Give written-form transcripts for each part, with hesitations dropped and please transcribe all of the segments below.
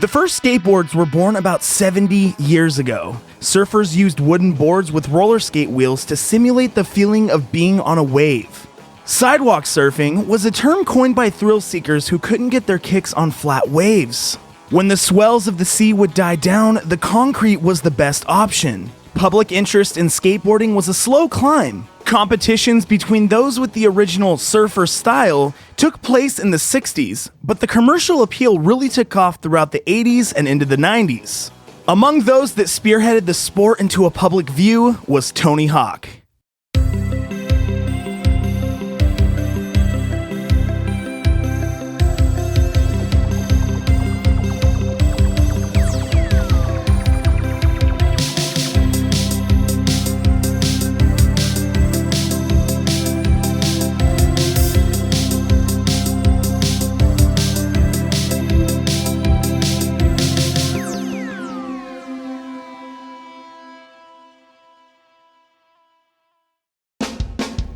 The first skateboards were born about 70 years ago. Surfers used wooden boards with roller skate wheels to simulate the feeling of being on a wave. Sidewalk surfing was a term coined by thrill seekers who couldn't get their kicks on flat waves. When the swells of the sea would die down, the concrete was the best option. Public interest in skateboarding was a slow climb. Competitions between those with the original surfer style took place in the 60s, but the commercial appeal really took off throughout the 80s and into the 90s. Among those that spearheaded the sport into a public view was Tony Hawk.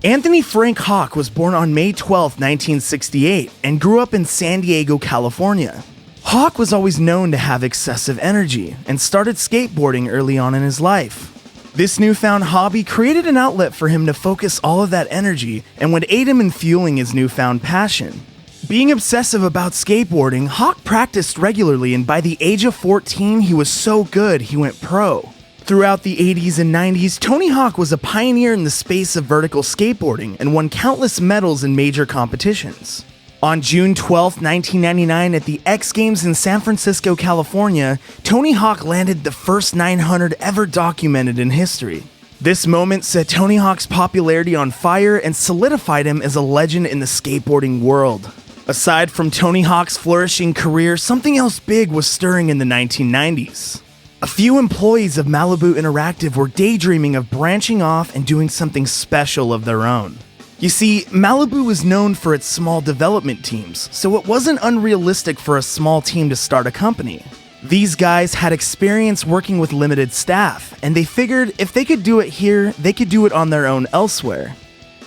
Anthony Frank Hawk was born on May 12, 1968, and grew up in San Diego, California. Hawk was always known to have excessive energy, and started skateboarding early on in his life. This newfound hobby created an outlet for him to focus all of that energy and would aid him in fueling his newfound passion. Being obsessive about skateboarding, Hawk practiced regularly, and by the age of 14, he was so good he went pro. Throughout the 80s and 90s, Tony Hawk was a pioneer in the space of vertical skateboarding and won countless medals in major competitions. On June 12, 1999, at the X Games in San Francisco, California, Tony Hawk landed the first 900 ever documented in history. This moment set Tony Hawk's popularity on fire and solidified him as a legend in the skateboarding world. Aside from Tony Hawk's flourishing career, something else big was stirring in the 1990s. A few employees of Malibu Interactive were daydreaming of branching off and doing something special of their own. You see, Malibu was known for its small development teams, so it wasn't unrealistic for a small team to start a company. These guys had experience working with limited staff, and they figured if they could do it here, they could do it on their own elsewhere.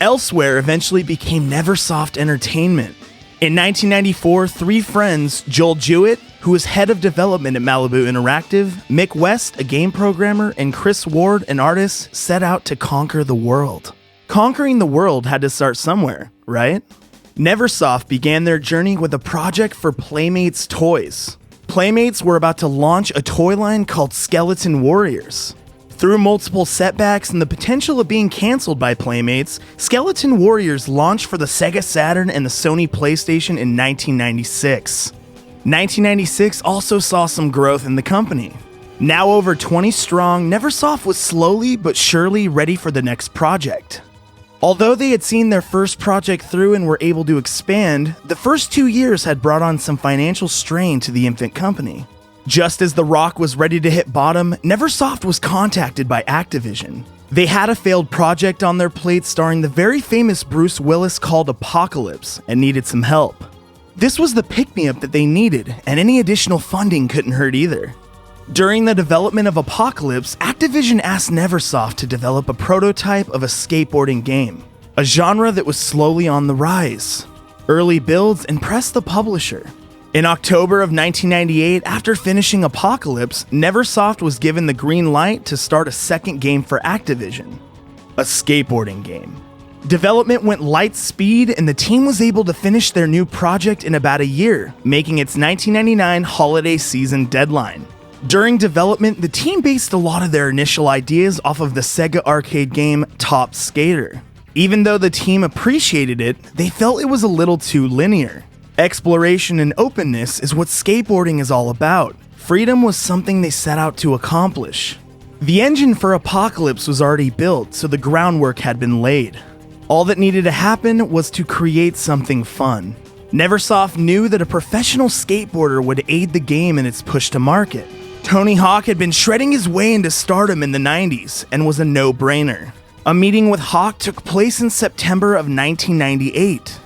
Elsewhere eventually became Neversoft Entertainment. In 1994, three friends, Joel Jewett, who was head of development at Malibu Interactive, Mick West, a game programmer, and Chris Ward, an artist, set out to conquer the world. Conquering the world had to start somewhere, right? Neversoft began their journey with a project for Playmates toys. Playmates were about to launch a toy line called Skeleton Warriors. Through multiple setbacks and the potential of being canceled by Playmates, Skeleton Warriors launched for the Sega Saturn and the Sony PlayStation in 1996. 1996 also saw some growth in the company. Now over 20 strong, Neversoft was slowly but surely ready for the next project. Although they had seen their first project through and were able to expand, the first 2 years had brought on some financial strain to the infant company. Just as The Rock was ready to hit bottom, Neversoft was contacted by Activision. They had a failed project on their plate starring the very famous Bruce Willis called Apocalypse and needed some help. This was the pick-me-up that they needed, and any additional funding couldn't hurt either. During the development of Apocalypse, Activision asked Neversoft to develop a prototype of a skateboarding game, a genre that was slowly on the rise. Early builds impressed the publisher. In October of 1998, after finishing Apocalypse, Neversoft was given the green light to start a second game for Activision, a skateboarding game. Development went light speed, and the team was able to finish their new project in about a year, making its 1999 holiday season deadline. During development, the team based a lot of their initial ideas off of the Sega arcade game Top Skater. Even though the team appreciated it, they felt it was a little too linear. Exploration and openness is what skateboarding is all about. Freedom was something they set out to accomplish. The engine for Apocalypse was already built, so the groundwork had been laid. All that needed to happen was to create something fun. Neversoft knew that a professional skateboarder would aid the game in its push to market. Tony Hawk had been shredding his way into stardom in the 90s and was a no-brainer. A meeting with Hawk took place in September of 1998.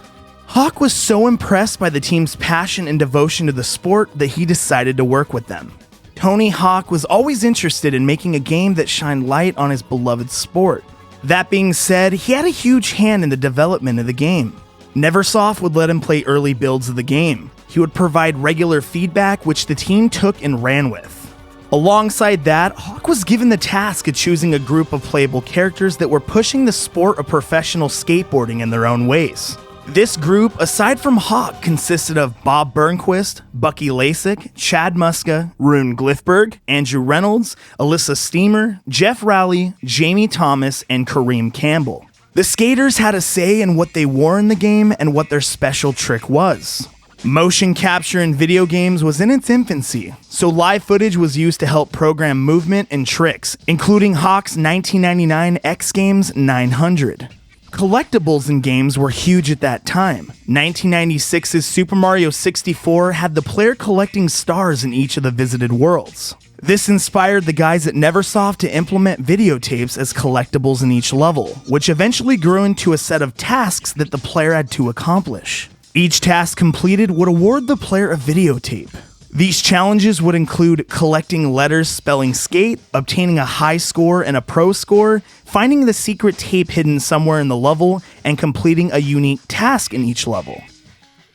Hawk was so impressed by the team's passion and devotion to the sport that he decided to work with them. Tony Hawk was always interested in making a game that shined light on his beloved sport. That being said, he had a huge hand in the development of the game. Neversoft would let him play early builds of the game. He would provide regular feedback, which the team took and ran with. Alongside that, Hawk was given the task of choosing a group of playable characters that were pushing the sport of professional skateboarding in their own ways. This group, aside from Hawk, consisted of Bob Burnquist, Bucky Lasik, Chad Muska, Rune Glifberg, Andrew Reynolds, Alyssa Steamer, Jeff Rowley, Jamie Thomas, and Kareem Campbell. The skaters had a say in what they wore in the game and what their special trick was. Motion capture in video games was in its infancy, so live footage was used to help program movement and tricks, including Hawk's 1999 X Games 900. Collectibles in games were huge at that time. 1996's Super Mario 64 had the player collecting stars in each of the visited worlds. This inspired the guys at Neversoft to implement videotapes as collectibles in each level, which eventually grew into a set of tasks that the player had to accomplish. Each task completed would award the player a videotape. These challenges would include collecting letters spelling skate, obtaining a high score and a pro score, finding the secret tape hidden somewhere in the level, and completing a unique task in each level.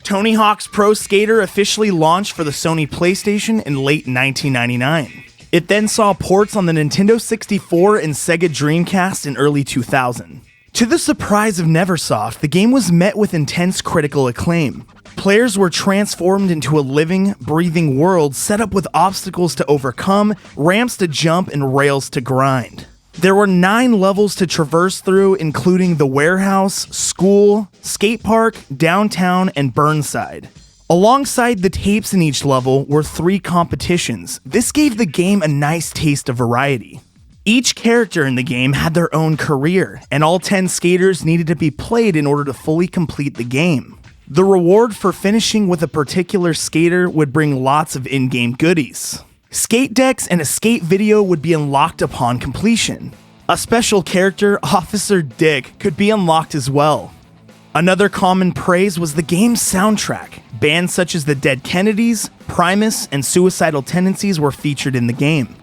Tony Hawk's Pro Skater officially launched for the Sony PlayStation in late 1999. It then saw ports on the Nintendo 64 and Sega Dreamcast in early 2000. To the surprise of Neversoft, the game was met with intense critical acclaim. Players were transformed into a living, breathing world set up with obstacles to overcome, ramps to jump, and rails to grind. There were 9 levels to traverse through, including the warehouse, school, skate park, downtown, and Burnside. Alongside the tapes in each level were 3 competitions. This gave the game a nice taste of variety. Each character in the game had their own career, and all 10 skaters needed to be played in order to fully complete the game. The reward for finishing with a particular skater would bring lots of in-game goodies. Skate decks and a skate video would be unlocked upon completion. A special character, Officer Dick, could be unlocked as well. Another common praise was the game's soundtrack. Bands such as the Dead Kennedys, Primus, and Suicidal Tendencies were featured in the game.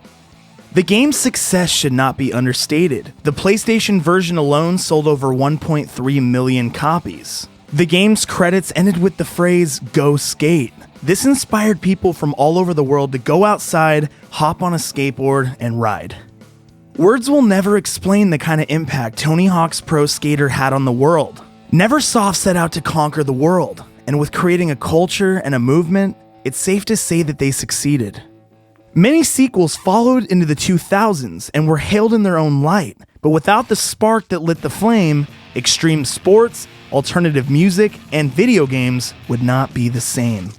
The game's success should not be understated. The PlayStation version alone sold over 1.3 million copies. The game's credits ended with the phrase, "Go skate." This inspired people from all over the world to go outside, hop on a skateboard, and ride. Words will never explain the kind of impact Tony Hawk's Pro Skater had on the world. Neversoft set out to conquer the world, and with creating a culture and a movement, it's safe to say that they succeeded. Many sequels followed into the 2000s and were hailed in their own light, but without the spark that lit the flame, extreme sports, alternative music, and video games would not be the same.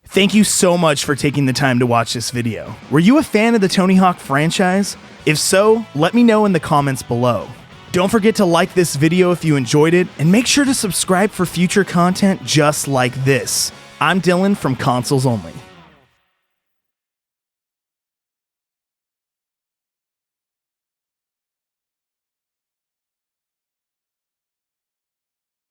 Thank you so much for taking the time to watch this video. Were you a fan of the Tony Hawk franchise? If so, let me know in the comments below. Don't forget to like this video if you enjoyed it, and make sure to subscribe for future content just like this. I'm Dylan from Consoles Only.